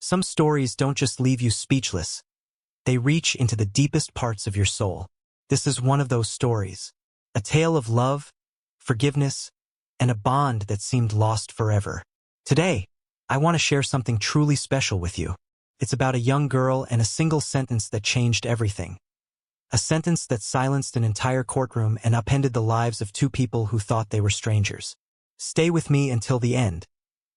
Some stories don't just leave you speechless. They reach into the deepest parts of your soul. This is one of those stories. A tale of love, forgiveness, and a bond that seemed lost forever. Today, I want to share something truly special with you. It's about a young girl and a single sentence that changed everything. A sentence that silenced an entire courtroom and upended the lives of two people who thought they were strangers. Stay with me until the end,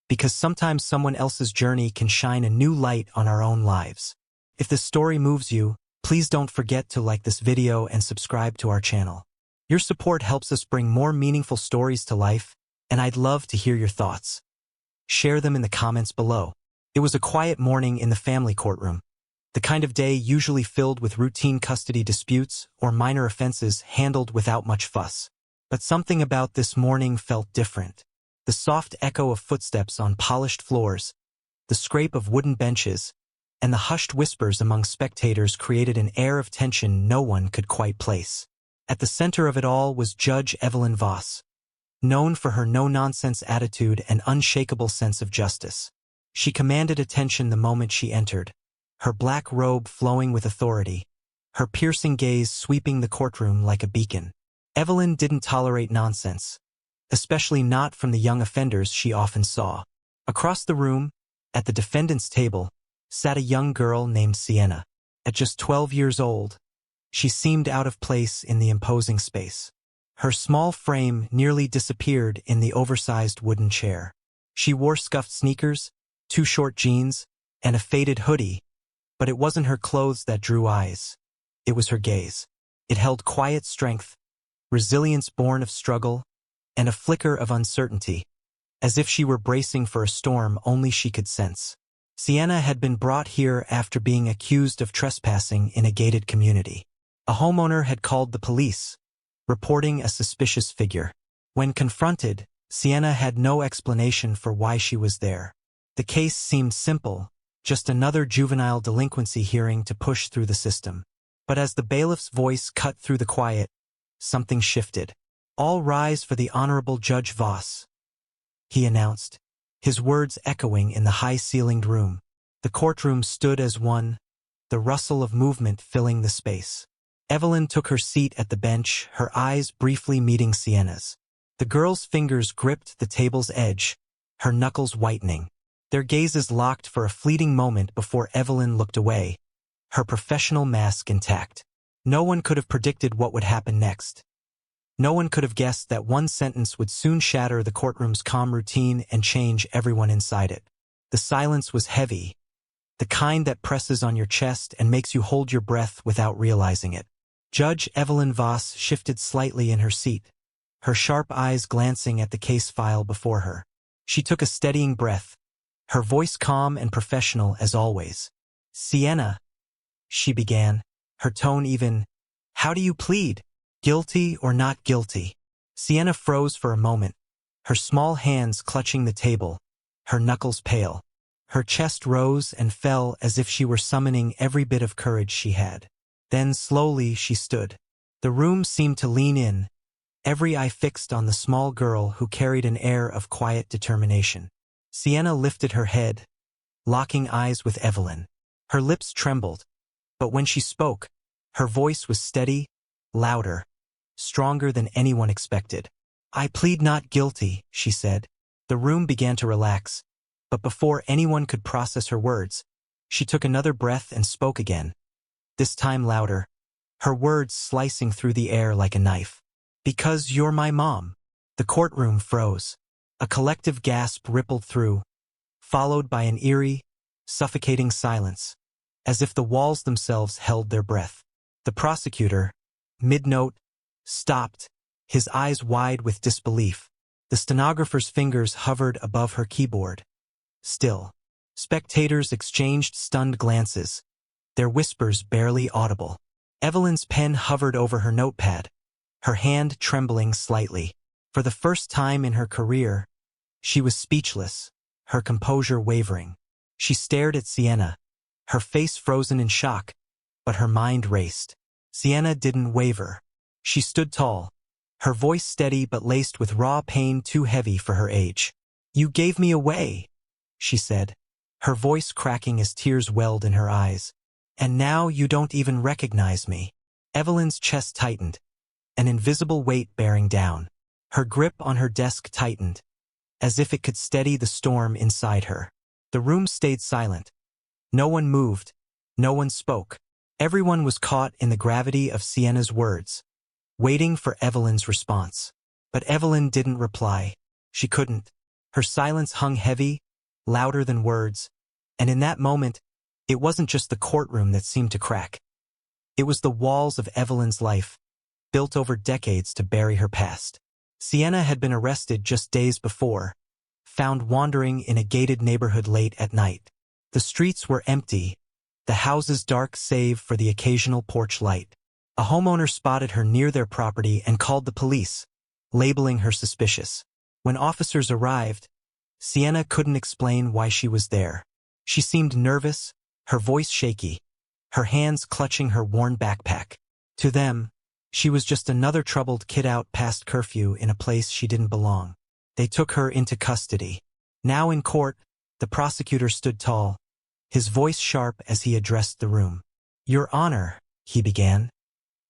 because sometimes someone else's journey can shine a new light on our own lives. If this story moves you, please don't forget to like this video and subscribe to our channel. Your support helps us bring more meaningful stories to life, and I'd love to hear your thoughts. Share them in the comments below. It was a quiet morning in the family courtroom. The kind of day usually filled with routine custody disputes or minor offenses handled without much fuss. But something about this morning felt different. The soft echo of footsteps on polished floors, the scrape of wooden benches, and the hushed whispers among spectators created an air of tension no one could quite place. At the center of it all was Judge Evelyn Voss, known for her no-nonsense attitude and unshakable sense of justice. She commanded attention the moment she entered, her black robe flowing with authority, her piercing gaze sweeping the courtroom like a beacon. Evelyn didn't tolerate nonsense, especially not from the young offenders she often saw. Across the room, at the defendant's table, sat a young girl named Sienna. At just 12 years old, she seemed out of place in the imposing space. Her small frame nearly disappeared in the oversized wooden chair. She wore scuffed sneakers, too short jeans, and a faded hoodie, but it wasn't her clothes that drew eyes. It was her gaze. It held quiet strength, resilience born of struggle, and a flicker of uncertainty, as if she were bracing for a storm only she could sense. Sienna had been brought here after being accused of trespassing in a gated community. A homeowner had called the police, reporting a suspicious figure. When confronted, Sienna had no explanation for why she was there. The case seemed simple, just another juvenile delinquency hearing to push through the system. But as the bailiff's voice cut through the quiet, something shifted. "All rise for the Honorable Judge Voss," he announced, his words echoing in the high-ceilinged room. The courtroom stood as one, the rustle of movement filling the space. Evelyn took her seat at the bench, her eyes briefly meeting Sienna's. The girl's fingers gripped the table's edge, her knuckles whitening. Their gazes locked for a fleeting moment before Evelyn looked away, her professional mask intact. No one could have predicted what would happen next. No one could have guessed that one sentence would soon shatter the courtroom's calm routine and change everyone inside it. The silence was heavy, the kind that presses on your chest and makes you hold your breath without realizing it. Judge Evelyn Voss shifted slightly in her seat, her sharp eyes glancing at the case file before her. She took a steadying breath, her voice calm and professional as always. "Sienna," she began, her tone even. "How do you plead? Guilty or not guilty?" Sienna froze for a moment, her small hands clutching the table, her knuckles pale. Her chest rose and fell as if she were summoning every bit of courage she had. Then slowly she stood. The room seemed to lean in, every eye fixed on the small girl who carried an air of quiet determination. Sienna lifted her head, locking eyes with Evelyn. Her lips trembled, but when she spoke, her voice was steady, louder, stronger than anyone expected. "I plead not guilty," she said. The room began to relax, but before anyone could process her words, she took another breath and spoke again, this time louder, her words slicing through the air like a knife. "Because you're my mom." The courtroom froze. A collective gasp rippled through, followed by an eerie, suffocating silence, as if the walls themselves held their breath. The prosecutor, mid-note, stopped, his eyes wide with disbelief. The stenographer's fingers hovered above her keyboard. Still. Spectators exchanged stunned glances, their whispers barely audible. Evelyn's pen hovered over her notepad, her hand trembling slightly. For the first time in her career, she was speechless, her composure wavering. She stared at Sienna, her face frozen in shock, but her mind raced. Sienna didn't waver. She stood tall, her voice steady but laced with raw pain too heavy for her age. "You gave me away," she said, her voice cracking as tears welled in her eyes. "And now you don't even recognize me." Evelyn's chest tightened, an invisible weight bearing down. Her grip on her desk tightened, as if it could steady the storm inside her. The room stayed silent. No one moved. No one spoke. Everyone was caught in the gravity of Sienna's words, waiting for Evelyn's response. But Evelyn didn't reply. She couldn't. Her silence hung heavy, louder than words, and in that moment, it wasn't just the courtroom that seemed to crack. It was the walls of Evelyn's life, built over decades to bury her past. Sienna had been arrested just days before, found wandering in a gated neighborhood late at night. The streets were empty, the houses dark save for the occasional porch light. A homeowner spotted her near their property and called the police, labeling her suspicious. When officers arrived, Sienna couldn't explain why she was there. She seemed nervous, her voice shaky, her hands clutching her worn backpack. To them, she was just another troubled kid out past curfew in a place she didn't belong. They took her into custody. Now in court, the prosecutor stood tall, his voice sharp as he addressed the room. "Your Honor," he began,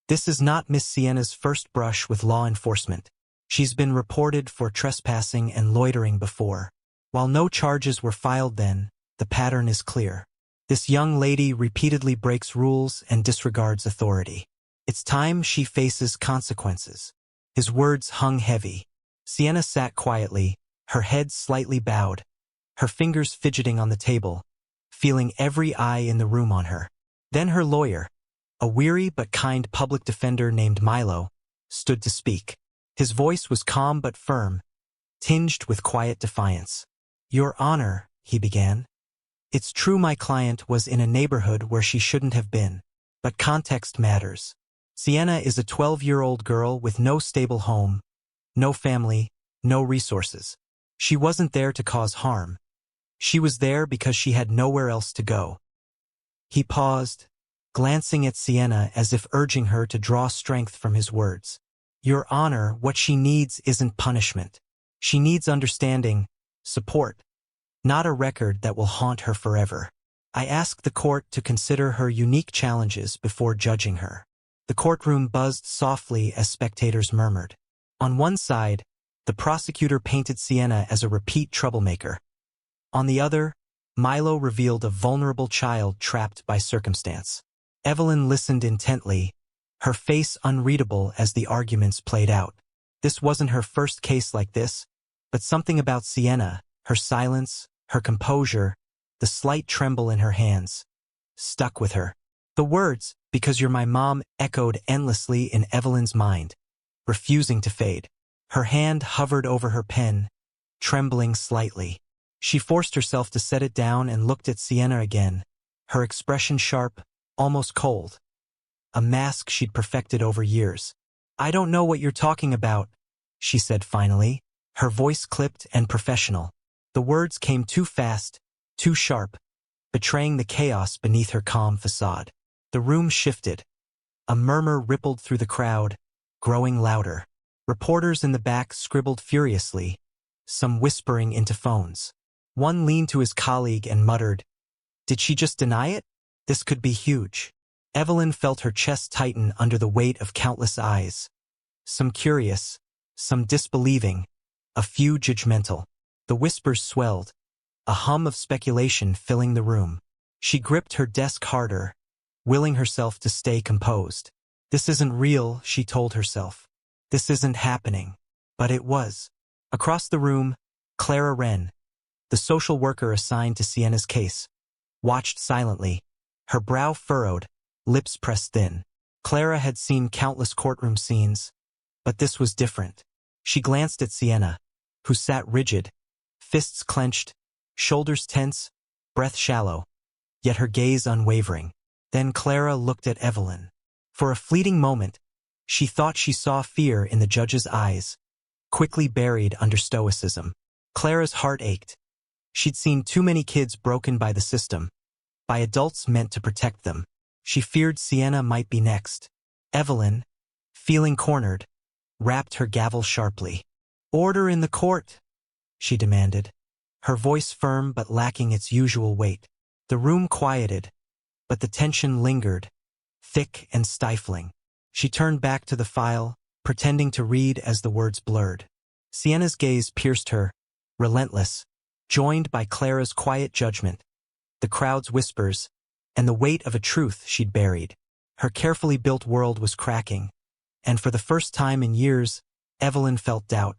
"this is not Miss Sienna's first brush with law enforcement. She's been reported for trespassing and loitering before. While no charges were filed then, the pattern is clear. This young lady repeatedly breaks rules and disregards authority. It's time she faces consequences." His words hung heavy. Sienna sat quietly, her head slightly bowed, her fingers fidgeting on the table, feeling every eye in the room on her. Then her lawyer, a weary but kind public defender named Milo, stood to speak. His voice was calm but firm, tinged with quiet defiance. "Your Honor," he began, "it's true my client was in a neighborhood where she shouldn't have been, but context matters. Sienna is a 12-year-old girl with no stable home, no family, no resources. She wasn't there to cause harm. She was there because she had nowhere else to go." He paused, glancing at Sienna as if urging her to draw strength from his words. "Your Honor, what she needs isn't punishment. She needs understanding, support, not a record that will haunt her forever. I ask the court to consider her unique challenges before judging her." The courtroom buzzed softly as spectators murmured. On one side, the prosecutor painted Sienna as a repeat troublemaker. On the other, Milo revealed a vulnerable child trapped by circumstance. Evelyn listened intently, her face unreadable as the arguments played out. This wasn't her first case like this, but something about Sienna, her silence, her composure, the slight tremble in her hands, stuck with her. The words, "because you're my mom," echoed endlessly in Evelyn's mind, refusing to fade. Her hand hovered over her pen, trembling slightly. She forced herself to set it down and looked at Sienna again, her expression sharp, almost cold. A mask she'd perfected over years. "I don't know what you're talking about," she said finally, her voice clipped and professional. The words came too fast, too sharp, betraying the chaos beneath her calm facade. The room shifted. A murmur rippled through the crowd, growing louder. Reporters in the back scribbled furiously, some whispering into phones. One leaned to his colleague and muttered, "Did she just deny it? This could be huge." Evelyn felt her chest tighten under the weight of countless eyes. Some curious, some disbelieving, a few judgmental. The whispers swelled, a hum of speculation filling the room. She gripped her desk harder, willing herself to stay composed. "This isn't real," she told herself. "This isn't happening." But it was. Across the room, Clara Wren, the social worker assigned to Sienna's case, watched silently, her brow furrowed, lips pressed thin. Clara had seen countless courtroom scenes, but this was different. She glanced at Sienna, who sat rigid, fists clenched, shoulders tense, breath shallow, yet her gaze unwavering. Then Clara looked at Evelyn. For a fleeting moment, she thought she saw fear in the judge's eyes, quickly buried under stoicism. Clara's heart ached. She'd seen too many kids broken by the system, by adults meant to protect them. She feared Sienna might be next. Evelyn, feeling cornered, rapped her gavel sharply. "Order in the court," she demanded. her voice firm but lacking its usual weight. The room quieted, but the tension lingered, thick and stifling. She turned back to the file, pretending to read as the words blurred. Sienna's gaze pierced her, relentless, joined by Clara's quiet judgment, the crowd's whispers, and the weight of a truth she'd buried. Her carefully built world was cracking, and for the first time in years, Evelyn felt doubt,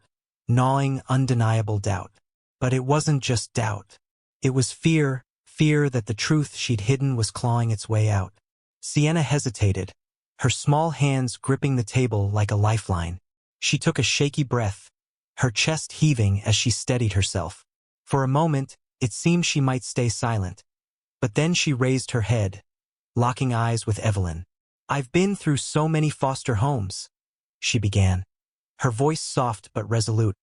gnawing, undeniable doubt. But it wasn't just doubt. It was fear that the truth she'd hidden was clawing its way out. Sienna hesitated, her small hands gripping the table like a lifeline. She took a shaky breath, her chest heaving as she steadied herself. For a moment, it seemed she might stay silent. But then she raised her head, locking eyes with Evelyn. "I've been through so many foster homes," she began, her voice soft but resolute,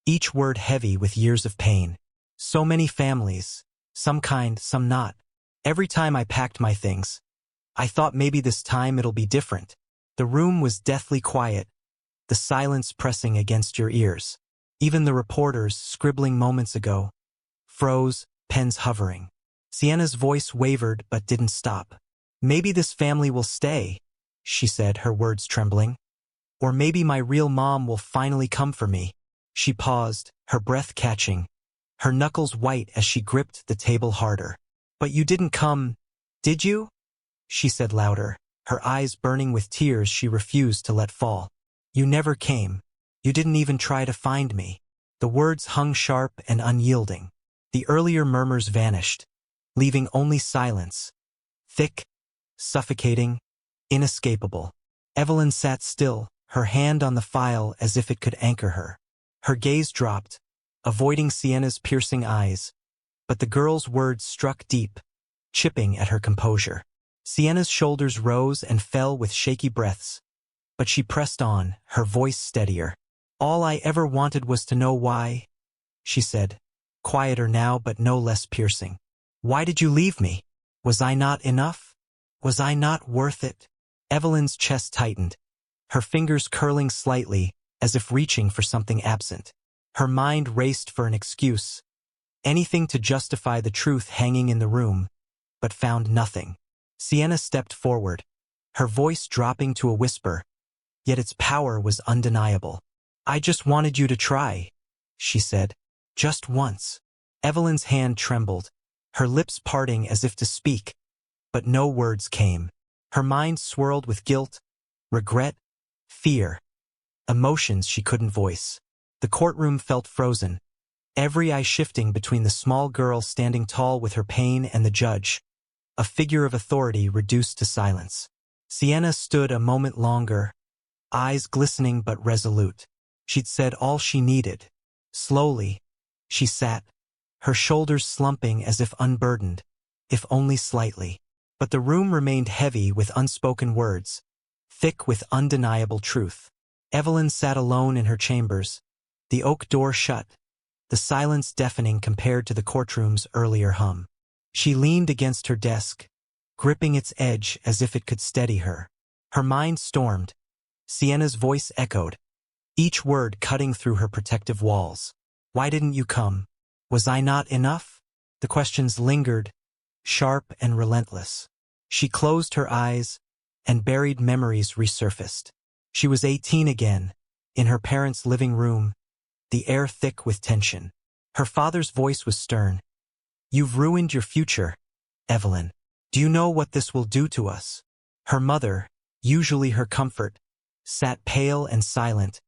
each word heavy with years of pain. "So many families, some kind, some not. Every time I packed my things, I thought maybe this time it'll be different." The room was deathly quiet, the silence pressing against your ears. Even the reporters, scribbling moments ago, froze, pens hovering. Sienna's voice wavered but didn't stop. "Maybe this family will stay," she said, her words trembling. "Or maybe my real mom will finally come for me." She paused, her breath catching, her knuckles white as she gripped the table harder. "But you didn't come, did you?" she said louder, her eyes burning with tears she refused to let fall. "You never came. You didn't even try to find me." The words hung sharp and unyielding. The earlier murmurs vanished, leaving only silence, thick, suffocating, inescapable. Evelyn sat still, her hand on the file as if it could anchor her. Her gaze dropped, avoiding Sienna's piercing eyes, but the girl's words struck deep, chipping at her composure. Sienna's shoulders rose and fell with shaky breaths, but she pressed on, her voice steadier. "All I ever wanted was to know why," she said, quieter now but no less piercing. "Why did you leave me? Was I not enough? Was I not worth it?" Evelyn's chest tightened, her fingers curling slightly as if reaching for something absent. Her mind raced for an excuse, anything to justify the truth hanging in the room, but found nothing. Sienna stepped forward, her voice dropping to a whisper, yet its power was undeniable. "I just wanted you to try," she said. "Just once." Evelyn's hand trembled, her lips parting as if to speak, but no words came. Her mind swirled with guilt, regret, fear, emotions she couldn't voice. The courtroom felt frozen, every eye shifting between the small girl standing tall with her pain and the judge, a figure of authority reduced to silence. Sienna stood a moment longer, eyes glistening but resolute. She'd said all she needed. Slowly, she sat, her shoulders slumping as if unburdened, if only slightly. But the room remained heavy with unspoken words, thick with undeniable truth. Evelyn sat alone in her chambers, the oak door shut, the silence deafening compared to the courtroom's earlier hum. She leaned against her desk, gripping its edge as if it could steady her. Her mind stormed. Sienna's voice echoed, each word cutting through her protective walls. "Why didn't you come? Was I not enough?" The questions lingered, sharp and relentless. She closed her eyes, and buried memories resurfaced. She was 18 again, in her parents' living room, the air thick with tension. Her father's voice was stern. "You've ruined your future, Evelyn. Do you know what this will do to us?" Her mother, usually her comfort, sat pale and silent,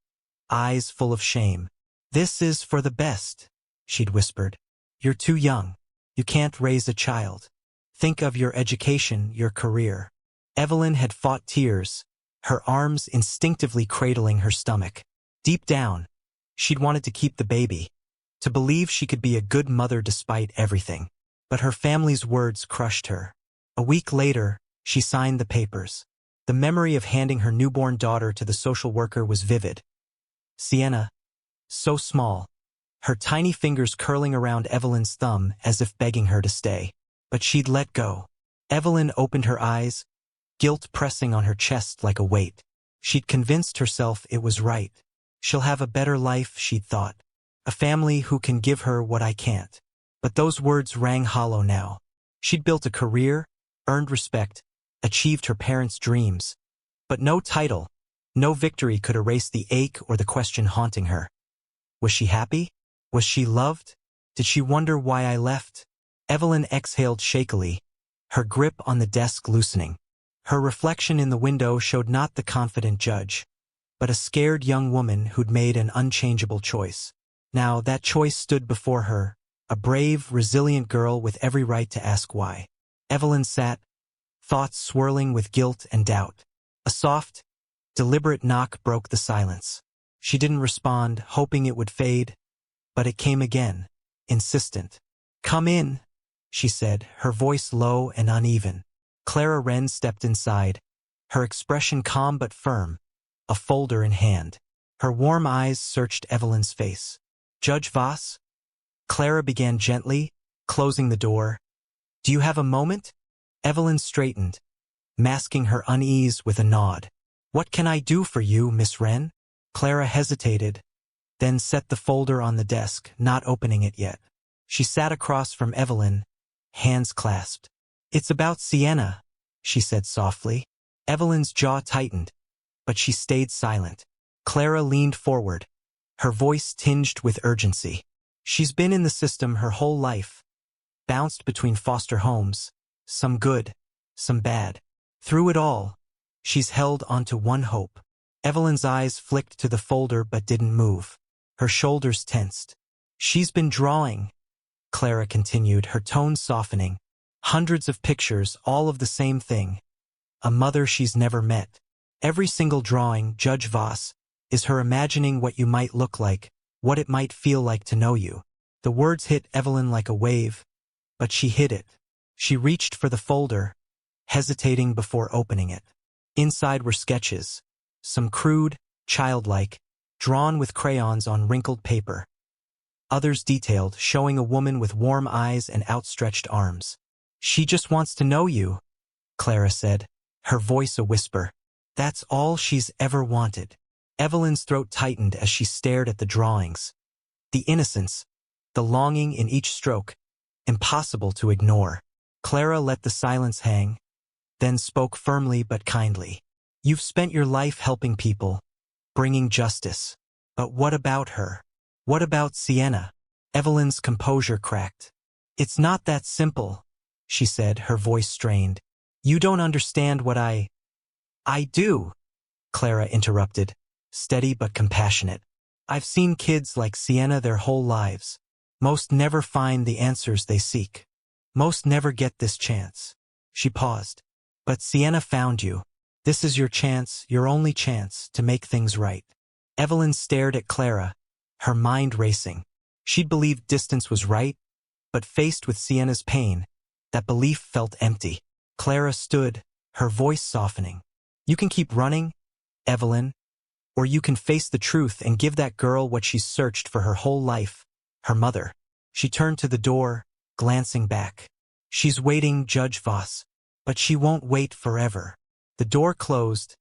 eyes full of shame. "This is for the best," she'd whispered. "You're too young. You can't raise a child. Think of your education, your career." Evelyn had fought tears, her arms instinctively cradling her stomach. Deep down, she'd wanted to keep the baby, to believe she could be a good mother despite everything. But her family's words crushed her. A week later, she signed the papers. The memory of handing her newborn daughter to the social worker was vivid. Sienna, so small, her tiny fingers curling around Evelyn's thumb as if begging her to stay. But she'd let go. Evelyn opened her eyes, guilt pressing on her chest like a weight. She'd convinced herself it was right. She'll have a better life, she'd thought. A family who can give her what I can't. But those words rang hollow now. She'd built a career, earned respect, achieved her parents' dreams. But no title, no victory could erase the ache or the question haunting her. Was she happy? Was she loved? Did she wonder why I left? Evelyn exhaled shakily, her grip on the desk loosening. Her reflection in the window showed not the confident judge, but a scared young woman who'd made an unchangeable choice. Now that choice stood before her, a brave, resilient girl with every right to ask why. Evelyn sat, thoughts swirling with guilt and doubt. A soft, deliberate knock broke the silence. She didn't respond, hoping it would fade, but it came again, insistent. "Come in," she said, her voice low and uneven. Clara Wren stepped inside, her expression calm but firm, a folder in hand. Her warm eyes searched Evelyn's face. "Judge Voss?" Clara began gently, closing the door. "Do you have a moment?" Evelyn straightened, masking her unease with a nod. "What can I do for you, Miss Wren?" Clara hesitated, then set the folder on the desk, not opening it yet. She sat across from Evelyn, hands clasped. "It's about Sienna," she said softly. Evelyn's jaw tightened, but she stayed silent. Clara leaned forward, her voice tinged with urgency. "She's been in the system her whole life, bounced between foster homes, some good, some bad. Through it all, she's held onto one hope." Evelyn's eyes flicked to the folder but didn't move. Her shoulders tensed. "She's been drawing," Clara continued, her tone softening. "Hundreds of pictures, all of the same thing. A mother she's never met. Every single drawing, Judge Voss, is her imagining what you might look like, what it might feel like to know you." The words hit Evelyn like a wave, but she hid it. She reached for the folder, hesitating before opening it. Inside were sketches, some crude, childlike, drawn with crayons on wrinkled paper. Others detailed, showing a woman with warm eyes and outstretched arms. "She just wants to know you," Clara said, her voice a whisper. "That's all she's ever wanted." Evelyn's throat tightened as she stared at the drawings. The innocence, the longing in each stroke, impossible to ignore. Clara let the silence hang, then spoke firmly but kindly. "You've spent your life helping people, bringing justice. But what about her? What about Sienna?" Evelyn's composure cracked. "It's not that simple," she said, her voice strained. "You don't understand what I do," Clara interrupted, steady but compassionate. "I've seen kids like Sienna their whole lives. Most never find the answers they seek. Most never get this chance." She paused. "But Sienna found you. This is your chance, your only chance, to make things right." Evelyn stared at Clara, her mind racing. She'd believed distance was right, but faced with Sienna's pain, that belief felt empty. Clara stood, her voice softening. "You can keep running, Evelyn, or you can face the truth and give that girl what she's searched for her whole life, her mother." She turned to the door, glancing back. "She's waiting, Judge Voss, but she won't wait forever." The door closed,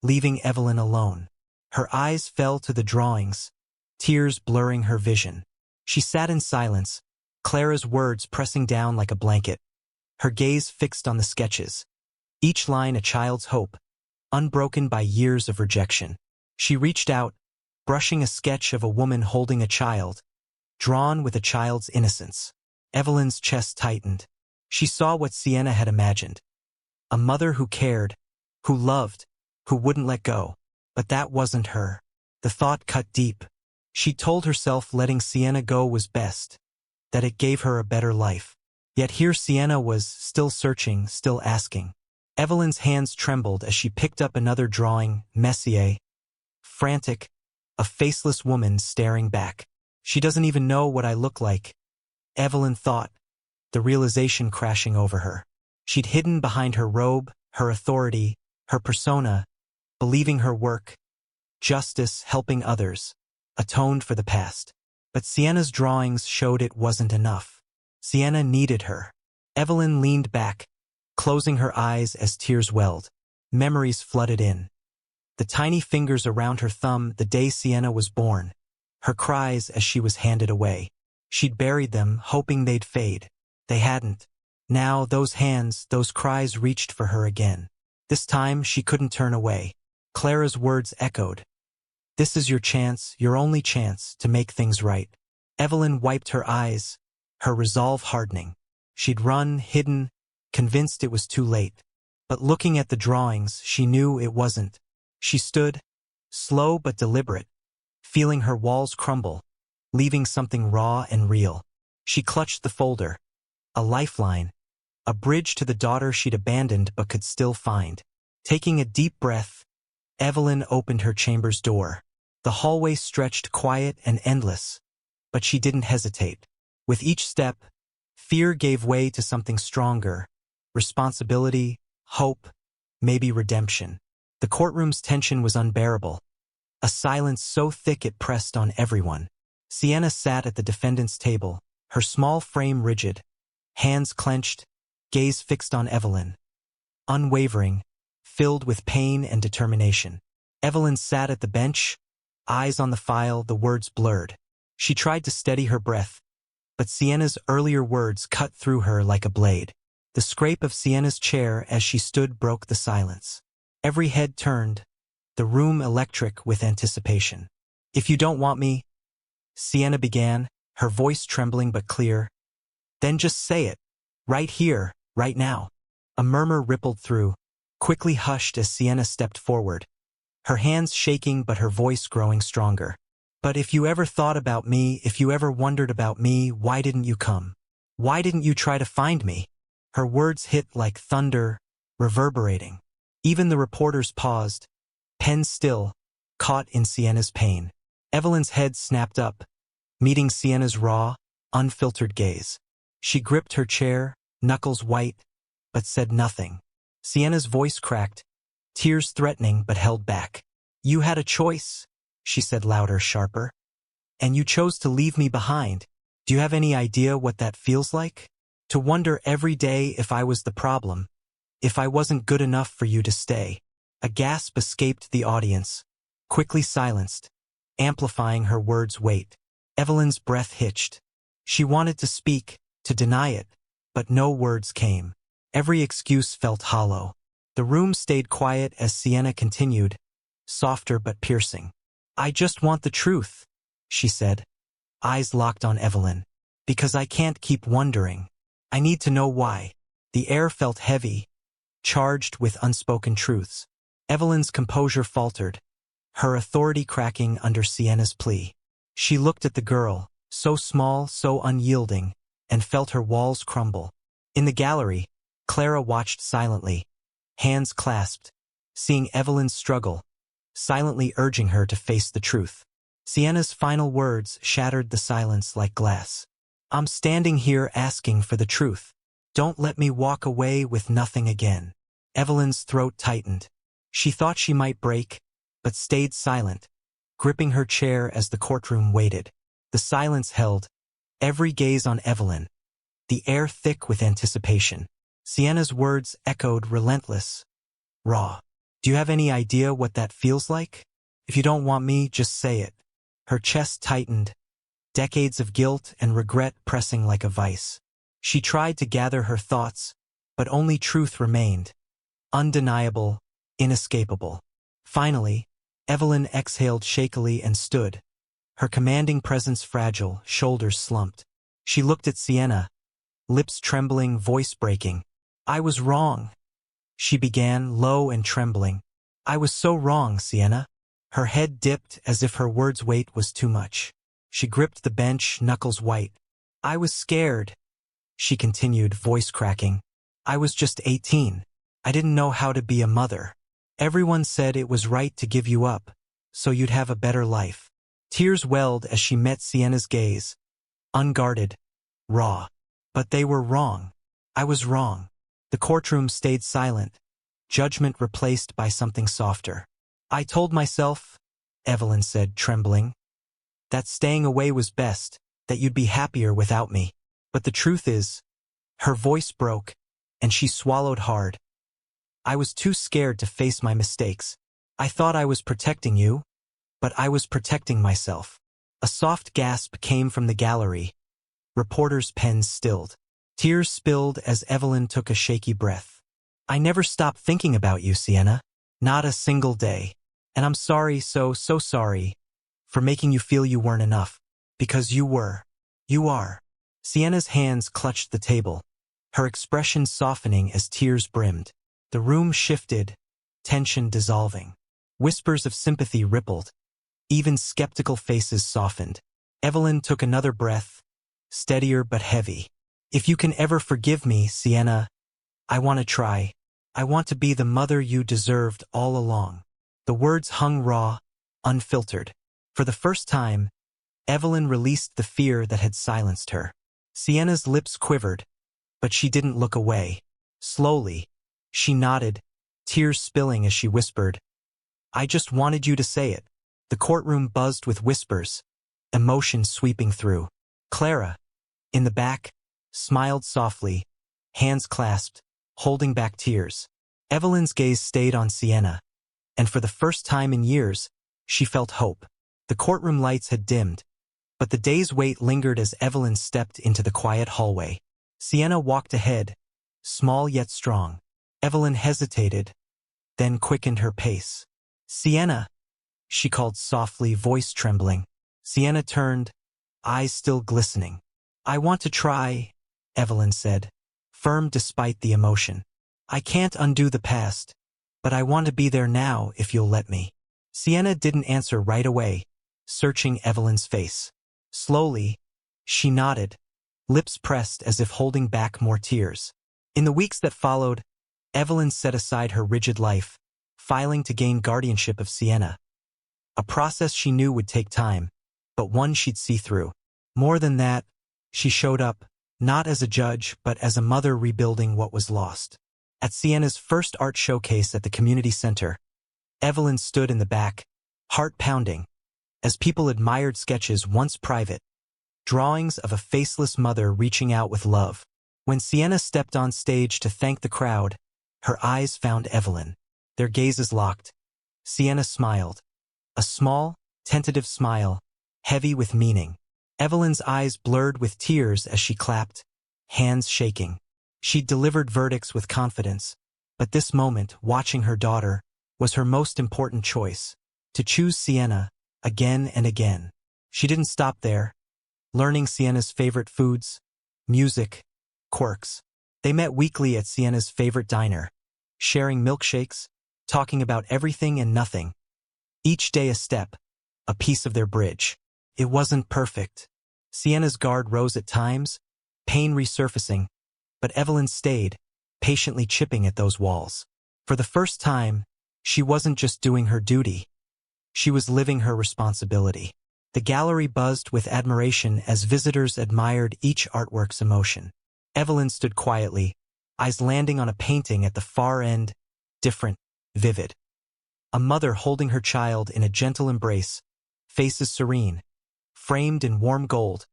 leaving Evelyn alone. Her eyes fell to the drawings, tears blurring her vision. She sat in silence, Clara's words pressing down like a blanket, her gaze fixed on the sketches, each line a child's hope, unbroken by years of rejection. She reached out, brushing a sketch of a woman holding a child, drawn with a child's innocence. Evelyn's chest tightened. She saw what Sienna had imagined. A mother who cared, who loved, who wouldn't let go. But that wasn't her. The thought cut deep. She told herself letting Sienna go was best, that it gave her a better life. Yet here Sienna was, still searching, still asking. Evelyn's hands trembled as she picked up another drawing, Messier. Frantic, a faceless woman staring back. "She doesn't even know what I look like," Evelyn thought, the realization crashing over her. She'd hidden behind her robe, her authority, her persona, believing her work, justice, helping others, atoned for the past. But Sienna's drawings showed it wasn't enough. Sienna needed her. Evelyn leaned back, closing her eyes as tears welled. Memories flooded in. The tiny fingers around her thumb the day Sienna was born, her cries as she was handed away. She'd buried them, hoping they'd fade. They hadn't. Now, those hands, those cries reached for her again. This time, she couldn't turn away. Clara's words echoed. This is your chance, your only chance, to make things right. Evelyn wiped her eyes, her resolve hardening. She'd run, hidden, convinced it was too late. But looking at the drawings, she knew it wasn't. She stood, slow but deliberate, feeling her walls crumble, leaving something raw and real. She clutched the folder. A lifeline. A bridge to the daughter she'd abandoned but could still find. Taking a deep breath, Evelyn opened her chamber's door. The hallway stretched quiet and endless, but she didn't hesitate. With each step, fear gave way to something stronger. Responsibility, hope, maybe redemption. The courtroom's tension was unbearable. A silence so thick it pressed on everyone. Sienna sat at the defendant's table, her small frame rigid, hands clenched, gaze fixed on Evelyn. Unwavering, filled with pain and determination. Evelyn sat at the bench, eyes on the file, the words blurred. She tried to steady her breath, but Sienna's earlier words cut through her like a blade. The scrape of Sienna's chair as she stood broke the silence. Every head turned, the room electric with anticipation. If you don't want me, Sienna began, her voice trembling but clear, then just say it. Right here, right now. A murmur rippled through, quickly hushed as Sienna stepped forward, her hands shaking but her voice growing stronger. But if you ever thought about me, if you ever wondered about me, why didn't you come? Why didn't you try to find me? Her words hit like thunder, reverberating. Even the reporters paused, pens still, caught in Sienna's pain. Evelyn's head snapped up, meeting Sienna's raw, unfiltered gaze. She gripped her chair, knuckles white, but said nothing. Sienna's voice cracked, tears threatening but held back. You had a choice, she said louder, sharper. And you chose to leave me behind. Do you have any idea what that feels like? To wonder every day if I was the problem, if I wasn't good enough for you to stay. A gasp escaped the audience, quickly silenced, amplifying her words' weight. Evelyn's breath hitched. She wanted to speak, to deny it, but no words came. Every excuse felt hollow. The room stayed quiet as Sienna continued, softer but piercing. I just want the truth, she said, eyes locked on Evelyn. Because I can't keep wondering. I need to know why. The air felt heavy, charged with unspoken truths. Evelyn's composure faltered, her authority cracking under Sienna's plea. She looked at the girl, so small, so unyielding, and felt her walls crumble. In the gallery, Clara watched silently, hands clasped, seeing Evelyn's struggle, silently urging her to face the truth. Sienna's final words shattered the silence like glass. I'm standing here asking for the truth. Don't let me walk away with nothing again. Evelyn's throat tightened. She thought she might break, but stayed silent, gripping her chair as the courtroom waited. The silence held, every gaze on Evelyn, the air thick with anticipation. Sienna's words echoed relentless, raw. Do you have any idea what that feels like? If you don't want me, just say it. Her chest tightened, decades of guilt and regret pressing like a vice. She tried to gather her thoughts, but only truth remained. Undeniable, inescapable. Finally, Evelyn exhaled shakily and stood, her commanding presence fragile, shoulders slumped. She looked at Sienna, lips trembling, voice breaking. I was wrong, she began, low and trembling. I was so wrong, Sienna. Her head dipped as if her words' weight was too much. She gripped the bench, knuckles white. I was scared, she continued, voice cracking. I was just 18. I didn't know how to be a mother. Everyone said it was right to give you up, so you'd have a better life. Tears welled as she met Sienna's gaze, unguarded, raw. But they were wrong. I was wrong. The courtroom stayed silent, judgment replaced by something softer. I told myself, Evelyn said, trembling, that staying away was best, that you'd be happier without me. But the truth is, her voice broke, and she swallowed hard. I was too scared to face my mistakes. I thought I was protecting you, but I was protecting myself. A soft gasp came from the gallery. Reporters' pens stilled. Tears spilled as Evelyn took a shaky breath. I never stopped thinking about you, Sienna. Not a single day. And I'm sorry, so sorry, for making you feel you weren't enough. Because you were. You are. Sienna's hands clutched the table, her expression softening as tears brimmed. The room shifted, tension dissolving. Whispers of sympathy rippled. Even skeptical faces softened. Evelyn took another breath, steadier but heavy. If you can ever forgive me, Sienna, I want to try. I want to be the mother you deserved all along. The words hung raw, unfiltered. For the first time, Evelyn released the fear that had silenced her. Sienna's lips quivered, but she didn't look away. Slowly, she nodded, tears spilling as she whispered, I just wanted you to say it. The courtroom buzzed with whispers, emotion sweeping through. Clara, in the back, smiled softly, hands clasped, holding back tears. Evelyn's gaze stayed on Sienna, and for the first time in years, she felt hope. The courtroom lights had dimmed, but the day's weight lingered as Evelyn stepped into the quiet hallway. Sienna walked ahead, small yet strong. Evelyn hesitated, then quickened her pace. Sienna, she called softly, voice trembling. Sienna turned, eyes still glistening. I want to try, Evelyn said, firm despite the emotion. I can't undo the past, but I want to be there now if you'll let me. Sienna didn't answer right away, searching Evelyn's face. Slowly, she nodded, lips pressed as if holding back more tears. In the weeks that followed, Evelyn set aside her rigid life, filing to gain guardianship of Sienna. A process she knew would take time, but one she'd see through. More than that, she showed up, not as a judge, but as a mother rebuilding what was lost. At Sienna's first art showcase at the community center, Evelyn stood in the back, heart pounding, as people admired sketches once private, drawings of a faceless mother reaching out with love. When Sienna stepped on stage to thank the crowd, her eyes found Evelyn. Their gazes locked. Sienna smiled. A small, tentative smile, heavy with meaning. Evelyn's eyes blurred with tears as she clapped, hands shaking. She'd delivered verdicts with confidence, but this moment, watching her daughter, was her most important choice. To choose Sienna, again and again. She didn't stop there, learning Sienna's favorite foods, music, quirks. They met weekly at Sienna's favorite diner, sharing milkshakes, talking about everything and nothing. Each day a step, a piece of their bridge. It wasn't perfect. Sienna's guard rose at times, pain resurfacing, but Evelyn stayed, patiently chipping at those walls. For the first time, she wasn't just doing her duty. She was living her responsibility. The gallery buzzed with admiration as visitors admired each artwork's emotion. Evelyn stood quietly, eyes landing on a painting at the far end, different, vivid. A mother holding her child in a gentle embrace, faces serene, framed in warm gold,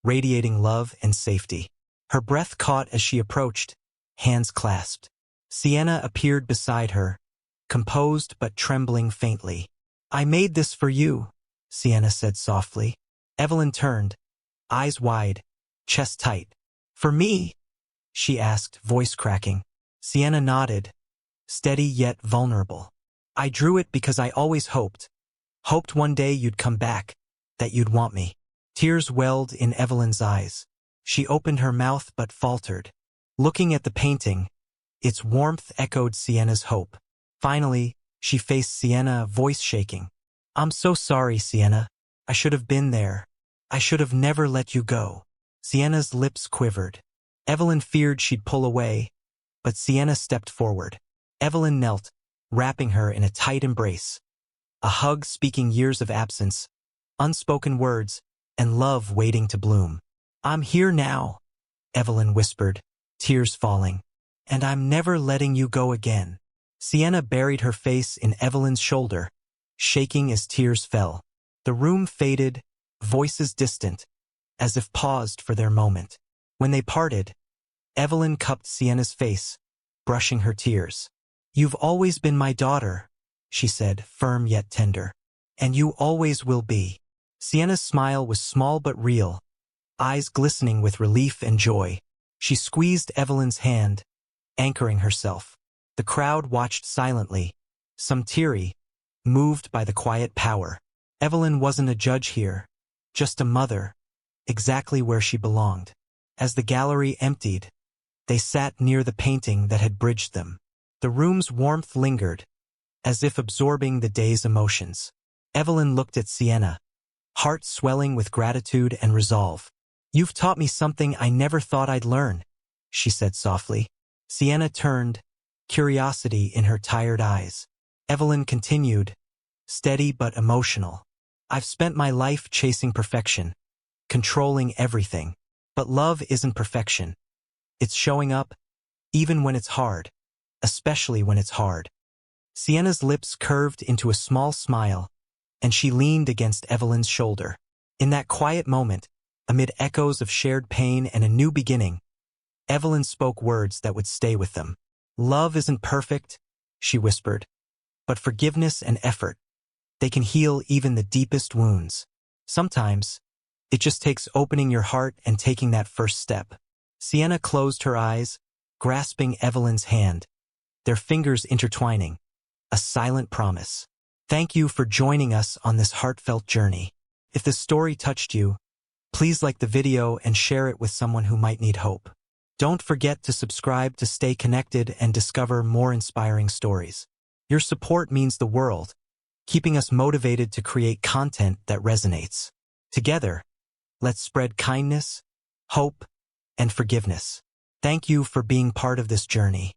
radiating love and safety. Her breath caught as she approached, hands clasped. Sienna appeared beside her, composed but trembling faintly. I made this for you, Sienna said softly. Evelyn turned, eyes wide, chest tight. For me? She asked, voice cracking. Sienna nodded, steady yet vulnerable. I drew it because I always hoped one day you'd come back, that you'd want me. Tears welled in Evelyn's eyes. She opened her mouth but faltered. Looking at the painting, its warmth echoed Sienna's hope. Finally, she faced Sienna, voice shaking. I'm so sorry, Sienna. I should have been there. I should have never let you go. Sienna's lips quivered. Evelyn feared she'd pull away, but Sienna stepped forward. Evelyn knelt, wrapping her in a tight embrace. A hug speaking years of absence, unspoken words, and love waiting to bloom. I'm here now, Evelyn whispered, tears falling. And I'm never letting you go again. Sienna buried her face in Evelyn's shoulder, shaking as tears fell. The room faded, voices distant, as if paused for their moment. When they parted, Evelyn cupped Sienna's face, brushing her tears. You've always been my daughter, she said, firm yet tender. And you always will be. Sienna's smile was small but real, eyes glistening with relief and joy. She squeezed Evelyn's hand, anchoring herself. The crowd watched silently, some teary, moved by the quiet power. Evelyn wasn't a judge here, just a mother, exactly where she belonged. As the gallery emptied, they sat near the painting that had bridged them. The room's warmth lingered, as if absorbing the day's emotions. Evelyn looked at Sienna, heart swelling with gratitude and resolve. "You've taught me something I never thought I'd learn," she said softly. Sienna turned, curiosity in her tired eyes. Evelyn continued, steady but emotional. "I've spent my life chasing perfection, controlling everything. But love isn't perfection. It's showing up, even when it's hard, especially when it's hard." Sienna's lips curved into a small smile, and she leaned against Evelyn's shoulder. In that quiet moment, amid echoes of shared pain and a new beginning, Evelyn spoke words that would stay with them. "Love isn't perfect," she whispered, "but forgiveness and effort, they can heal even the deepest wounds. Sometimes, it just takes opening your heart and taking that first step." Sienna closed her eyes, grasping Evelyn's hand, their fingers intertwining, a silent promise. Thank you for joining us on this heartfelt journey. If this story touched you, please like the video and share it with someone who might need hope. Don't forget to subscribe to stay connected and discover more inspiring stories. Your support means the world, keeping us motivated to create content that resonates. Together, let's spread kindness, hope, and forgiveness. Thank you for being part of this journey.